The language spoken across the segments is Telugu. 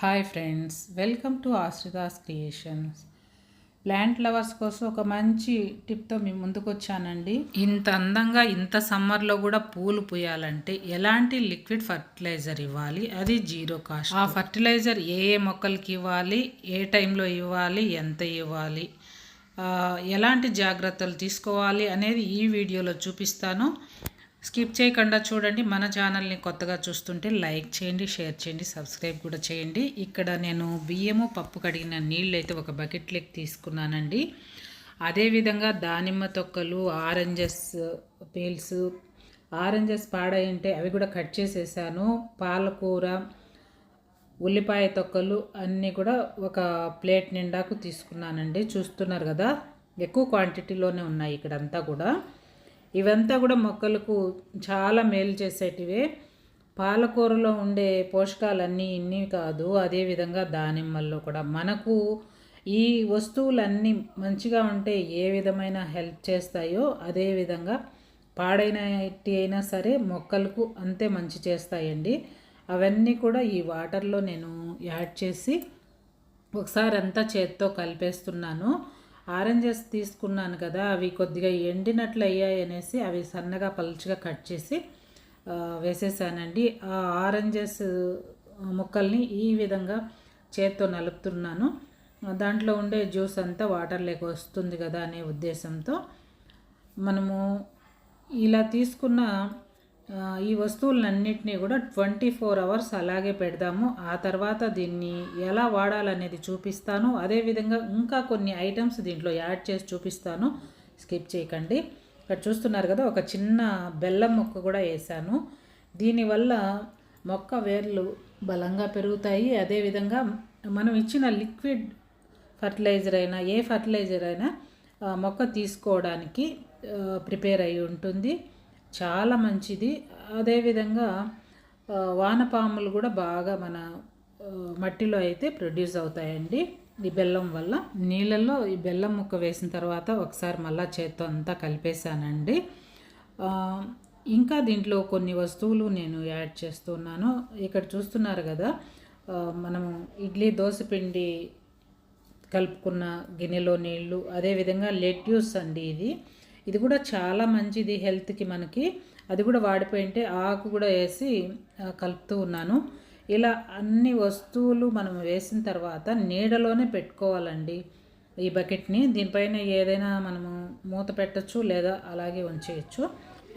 Hi friends, welcome to Ashrita's creations. Plant lovers కోసం ఒక మంచి టిప్తో మీ ముందుకు వచ్చానండి. ఇంత అందంగా ఇంత సమ్మర్లో కూడా పూలు పూయాలంటే ఎలాంటి లిక్విడ్ ఫర్టిలైజర్ ఇవ్వాలి, అది జీరో కాస్ట్. ఆ ఫర్టిలైజర్ ఏ ఏ మొక్కలకి ఇవ్వాలి, ఏ టైంలో ఇవ్వాలి, ఎంత ఇవ్వాలి, ఎలాంటి జాగ్రత్తలు తీసుకోవాలి అనేది ఈ వీడియోలో చూపిస్తాను. స్కిప్ చేయకుండా చూడండి. మన ఛానల్ని కొత్తగా చూస్తుంటే లైక్ చేయండి, షేర్ చేయండి, సబ్స్క్రైబ్ కూడా చేయండి. ఇక్కడ నేను బియ్యము పప్పు కడిగిన నీళ్ళు అయితే ఒక బకెట్లోకి తీసుకున్నానండి. అదేవిధంగా దానిమ్మ తొక్కలు, ఆరెంజెస్ పీల్స్, ఆరెంజెస్ పాడైంటే అవి కూడా కట్ చేసేసాను. పాలకూర, ఉల్లిపాయ తొక్కలు అన్నీ కూడా ఒక ప్లేట్ నిండాకు తీసుకున్నానండి. చూస్తున్నారు కదా, ఎక్కువ క్వాంటిటీలోనే ఉన్నాయి ఇక్కడంతా కూడా. ఇవంతా కూడా మొక్కలకు చాలా మేలు చేసేటివే. పాలకూరలో ఉండే పోషకాలన్నీ ఇన్ని కాదు, అదేవిధంగా దానిమ్మల్లో కూడా మనకు ఈ వస్తువులన్నీ మంచిగా ఉంటే ఏ విధమైన హెల్ప్ చేస్తాయో అదేవిధంగా పాడైనటి అయినా సరే మొక్కలకు అంతే మంచి చేస్తాయండి. అవన్నీ కూడా ఈ వాటర్లో నేను యాడ్ చేసి ఒకసారి అంతా చేత్తో కలిపేస్తున్నాను. ఆరెంజెస్ తీసుకున్నాను కదా, అవి కొద్దిగా ఎండినట్లు అయ్యాయి అనేసి అవి సన్నగా పలుచగా కట్ చేసి వేసేసానండి. ఆ ఆరెంజెస్ ముక్కల్ని ఈ విధంగా చేత్తో నలుపుతున్నాను. దాంట్లో ఉండే జ్యూస్ అంతా వాటర్లోకి వస్తుంది కదా అనే ఉద్దేశంతో మనము ఇలా తీసుకున్న ఈ వస్తువులన్నింటినీ కూడా 24 అవర్స్ అలాగే పెడదాము. ఆ తర్వాత దీన్ని ఎలా వాడాలనేది చూపిస్తాను. అదేవిధంగా ఇంకా కొన్ని ఐటమ్స్ దీంట్లో యాడ్ చేసి చూపిస్తాను, స్కిప్ చేయకండి. ఇక్కడ చూస్తున్నారు కదా, ఒక చిన్న బెల్లం ముక్క కూడా వేసాను. దీనివల్ల మొక్క వేర్లు బలంగా పెరుగుతాయి. అదేవిధంగా మనం ఇచ్చిన లిక్విడ్ ఫర్టిలైజర్ అయినా ఏ ఫర్టిలైజర్ అయినా మొక్క తీసుకోవడానికి ప్రిపేర్ అయి ఉంటుంది. చాలా మంచిది. అదేవిధంగా వానపాములు కూడా బాగా మన మట్టిలో అయితే ప్రొడ్యూస్ అవుతాయండి ఈ బెల్లం వల్ల. నీళ్ళల్లో ఈ బెల్లం ముక్క వేసిన తర్వాత ఒకసారి మళ్ళా చేత్తో అంతా కలిపేశానండి. ఇంకా దీంట్లో కొన్ని వస్తువులు నేను యాడ్ చేస్తున్నాను. ఇక్కడ చూస్తున్నారు కదా, మనము ఇడ్లీ దోశ పిండి కలుపుకున్న గిన్నెలో నీళ్ళు, అదేవిధంగా లెట్యూస్ అండి, ఇది కూడా చాలా మంచిది హెల్త్కి మనకి. అది కూడా వాడిపోయింటే ఆకు కూడా వేసి కలుపుతూ ఉన్నాను. ఇలా అన్ని వస్తువులు మనం వేసిన తర్వాత నీడలోనే పెట్టుకోవాలండి ఈ బకెట్ని. దీనిపైన ఏదైనా మనము మూత పెట్టచ్చు లేదా అలాగే ఉంచేయచ్చు.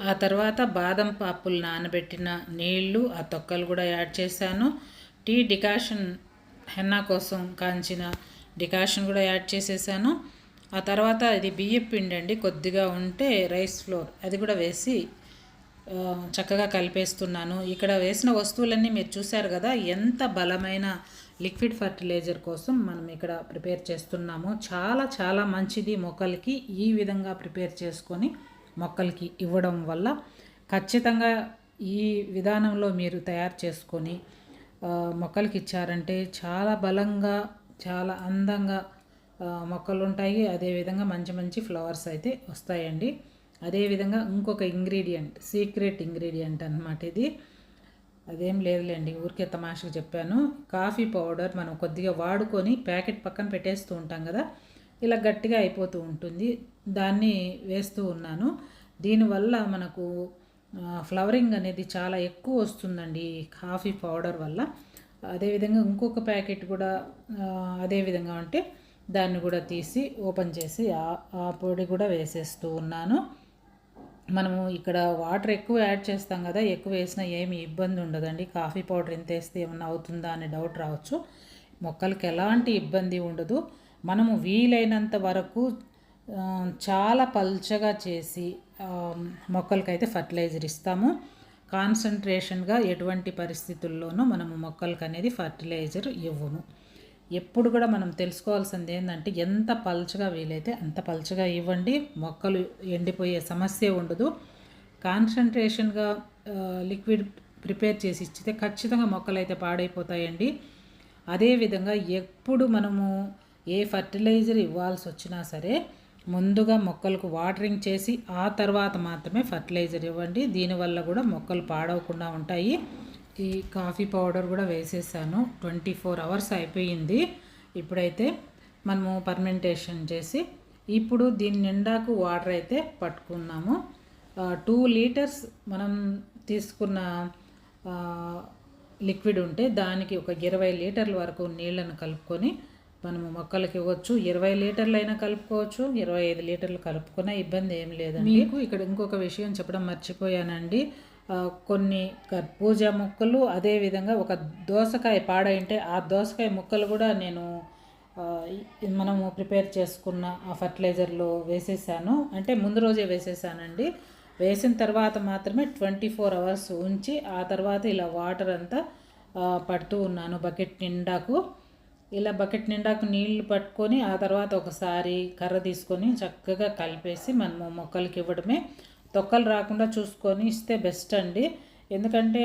ఆ తర్వాత బాదం పాపులు నానబెట్టిన నీళ్ళు, ఆ తొక్కలు కూడా యాడ్ చేశాను. టీ డికాషన్, హెన్నా కోసం కాంచిన డికాషన్ కూడా యాడ్ చేసేసాను. ఆ తర్వాత ఇది బియ్యం పిండి అండి, కొద్దిగా ఉంటే రైస్ ఫ్లోర్, అది కూడా వేసి చక్కగా కలిపేస్తున్నాను. ఇక్కడ వేసిన వస్తువులన్నీ మీరు చూశారు కదా, ఎంత బలమైన లిక్విడ్ ఫర్టిలైజర్ కోసం మనం ఇక్కడ ప్రిపేర్ చేస్తున్నాము. చాలా చాలా మంచిది మొక్కలకి. ఈ విధంగా ప్రిపేర్ చేసుకొని మొక్కలకి ఇవ్వడం వల్ల ఖచ్చితంగా ఈ విధానంలో మీరు తయారు చేసుకొని మొక్కలకి ఇచ్చారంటే చాలా బలంగా, చాలా అందంగా మొక్కలు ఉంటాయి. అదేవిధంగా మంచి మంచి ఫ్లవర్స్ అయితే వస్తాయండి. అదేవిధంగా ఇంకొక ఇంగ్రీడియంట్, సీక్రెట్ ఇంగ్రీడియంట్ అన్నమాట ఇది. అదేం లేదులేండి, ఊరికే తమాషకు చెప్పాను. కాఫీ పౌడర్ మనం కొద్దిగా వాడుకొని ప్యాకెట్ పక్కన పెట్టేస్తూ ఉంటాం కదా, ఇలా గట్టిగా అయిపోతూ ఉంటుంది, దాన్ని వేస్తూ ఉన్నాను. దీనివల్ల మనకు ఫ్లవరింగ్ అనేది చాలా ఎక్కువ వస్తుందండి కాఫీ పౌడర్ వల్ల. అదేవిధంగా ఇంకొక ప్యాకెట్ కూడా అదేవిధంగా ఉంటే దాన్ని కూడా తీసి ఓపెన్ చేసి ఆ పొడి కూడా వేసేస్తూ ఉన్నాను. మనము ఇక్కడ వాటర్ ఎక్కువ యాడ్ చేస్తాం కదా, ఎక్కువ వేసినా ఏమి ఇబ్బంది ఉండదండి. కాఫీ పౌడర్ ఎంత వేస్తే ఏమన్నా అవుతుందా అనే డౌట్ రావచ్చు. మొక్కలకి ఎలాంటి ఇబ్బంది ఉండదు. మనము వీలైనంత వరకు చాలా పల్చగా చేసి మొక్కలకైతే ఫర్టిలైజర్ ఇస్తాము. కాన్సన్ట్రేషన్గా ఎటువంటి పరిస్థితుల్లోనూ మనము మొక్కలకి అనేది ఫర్టిలైజర్ ఇవ్వము. ఎప్పుడు కూడా మనం తెలుసుకోవాల్సింది ఏంటంటే, ఎంత పల్చగా వీలైతే అంత పల్చగా ఇవ్వండి, మొక్కలు ఎండిపోయే సమస్య ఉండదు. కాన్సన్ట్రేషన్గా లిక్విడ్ ప్రిపేర్ చేసి ఇచ్చితే ఖచ్చితంగా మొక్కలు అయితే పాడైపోతాయండి. అదేవిధంగా ఎప్పుడు మనము ఏ ఫర్టిలైజర్ ఇవ్వాల్సి వచ్చినా సరే ముందుగా మొక్కలకు వాటరింగ్ చేసి ఆ తర్వాత మాత్రమే ఫర్టిలైజర్ ఇవ్వండి. దీనివల్ల కూడా మొక్కలు పాడవకుండా ఉంటాయి. ఈ కాఫీ పౌడర్ కూడా వేసేసాను. 24 అవర్స్ అయిపోయింది. ఇప్పుడైతే మనము పర్మెంటేషన్ చేసి ఇప్పుడు దీని నిండాకు వాటర్ అయితే పట్టుకున్నాము. 2 లీటర్స్ మనం తీసుకున్న లిక్విడ్ ఉంటే దానికి ఒక 20 లీటర్ల వరకు నీళ్ళను కలుపుకొని మనము మొక్కలకి ఇవ్వచ్చు. 20 లీటర్లు అయినా కలుపుకోవచ్చు, 25 లీటర్లు కలుపుకున్నా ఇబ్బంది ఏం లేదండి. మీకు ఇక్కడ ఇంకొక విషయం చెప్పడం మర్చిపోయానండి. కొన్ని కర్బూజా ముక్కలు, అదేవిధంగా ఒక దోసకాయ పాడైంటే ఆ దోసకాయ ముక్కలు కూడా నేను మనము ప్రిపేర్ చేసుకున్న ఆ ఫర్టిలైజర్లో వేసేసాను. అంటే ముందు రోజే వేసేసానండి. వేసిన తర్వాత మాత్రమే 24 అవర్స్ ఉంచి ఆ తర్వాత ఇలా వాటర్ అంతా పడుతూ ఉన్నాను బకెట్ నిండాకు. ఇలా బకెట్ నిండాకు నీళ్లు పట్టుకొని ఆ తర్వాత ఒకసారి కర్ర తీసుకొని చక్కగా కలిపేసి మనము మొక్కలకి ఇవ్వడమే. తొక్కలు రాకుండా చూసుకొని ఇస్తే బెస్ట్ అండి. ఎందుకంటే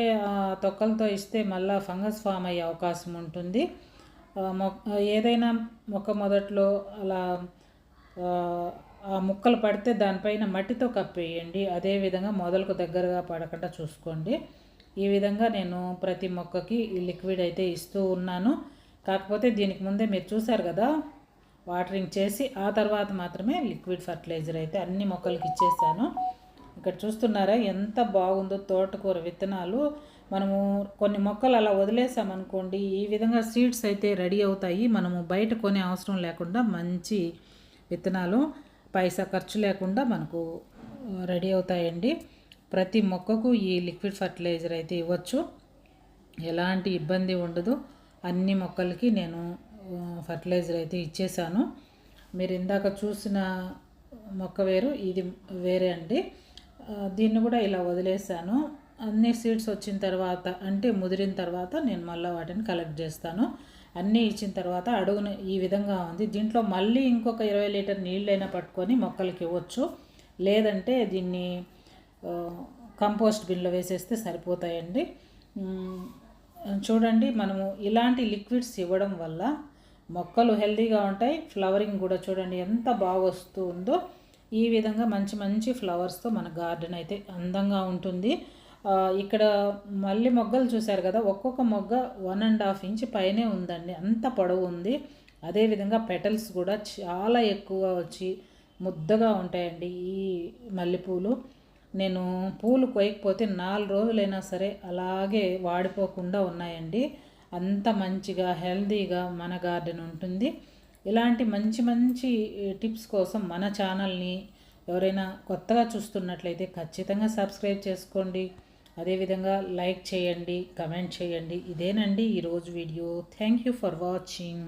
తొక్కలతో ఇస్తే మళ్ళీ ఫంగస్ ఫామ్ అయ్యే అవకాశం ఉంటుంది. ఏదైనా మొక్క మొదట్లో అలా ఆ ముక్కలు పడితే దానిపైన మట్టితో కప్పేయండి. అదేవిధంగా మొదలకు దగ్గరగా పడకుండా చూసుకోండి. ఈ విధంగా నేను ప్రతి మొక్కకి ఈ లిక్విడ్ అయితే ఇస్తూ ఉన్నాను. కాకపోతే దీనికి ముందే మీరు చూసారు కదా, వాటరింగ్ చేసి ఆ తర్వాత మాత్రమే లిక్విడ్ ఫర్టిలైజర్ అయితే అన్ని మొక్కలకి ఇచ్చేసాను. ఇక్కడ చూస్తున్నారా ఎంత బాగుందో తోటకూర విత్తనాలు. మనము కొన్ని మొక్కలు అలా వదిలేసామనుకోండి, ఈ విధంగా సీడ్స్ అయితే రెడీ అవుతాయి. మనము బయట కొనే అవసరం లేకుండా మంచి విత్తనాలు పైసా ఖర్చు లేకుండా మనకు రెడీ అవుతాయండి. ప్రతి మొక్కకు ఈ లిక్విడ్ ఫర్టిలైజర్ అయితే ఇవ్వచ్చు, ఎలాంటి ఇబ్బంది ఉండదు. అన్ని మొక్కలకి నేను ఫర్టిలైజర్ అయితే ఇచ్చేసాను. మీరు ఇందాక చూసిన మొక్క వేరు, ఇది వేరే అండి. దీన్ని కూడా ఇలా వదిలేసాను. అన్ని సీడ్స్ వచ్చిన తర్వాత అంటే ముదిరిన తర్వాత నేను మళ్ళీ వాటిని కలెక్ట్ చేస్తాను. అన్నీ ఇచ్చిన తర్వాత అడుగున ఈ విధంగా ఉంది. దీంట్లో మళ్ళీ ఇంకొక 20 లీటర్ నీళ్ళైనా పట్టుకొని మొక్కలకి ఇవ్వచ్చు. లేదంటే దీన్ని కంపోస్ట్ బిన్లో వేసేస్తే సరిపోతాయండి. చూడండి, మనము ఇలాంటి లిక్విడ్స్ ఇవ్వడం వల్ల మొక్కలు హెల్తీగా ఉంటాయి. ఫ్లవరింగ్ కూడా చూడండి ఎంత బాగా వస్తుందో. ఈ విధంగా మంచి మంచి ఫ్లవర్స్తో మన గార్డెన్ అయితే అందంగా ఉంటుంది. ఇక్కడ మళ్ళీ మొగ్గలు చూశారు కదా, ఒక్కొక్క మొగ్గ 1.5 ఇంచ్ పైనే ఉందండి, అంత పొడవు ఉంది. అదేవిధంగా పెటల్స్ కూడా చాలా ఎక్కువ వచ్చి ముద్దగా ఉంటాయండి ఈ మల్లెపూలు. నేను పూలు కొయ్యకపోతే 4 రోజులైనా సరే అలాగే వాడిపోకుండా ఉన్నాయండి. అంత మంచిగా హెల్తీగా మన గార్డెన్ ఉంటుంది. ఇలాంటి మంచి మంచి టిప్స్ కోసం మన ఛానల్ని ఎవరైనా కొత్తగా చూస్తున్నట్లయితే ఖచ్చితంగా సబ్స్క్రైబ్ చేసుకోండి. అదేవిధంగా లైక్ చేయండి, కమెంట్ చేయండి. ఇదేనండి ఈరోజు video. Thank you for watching.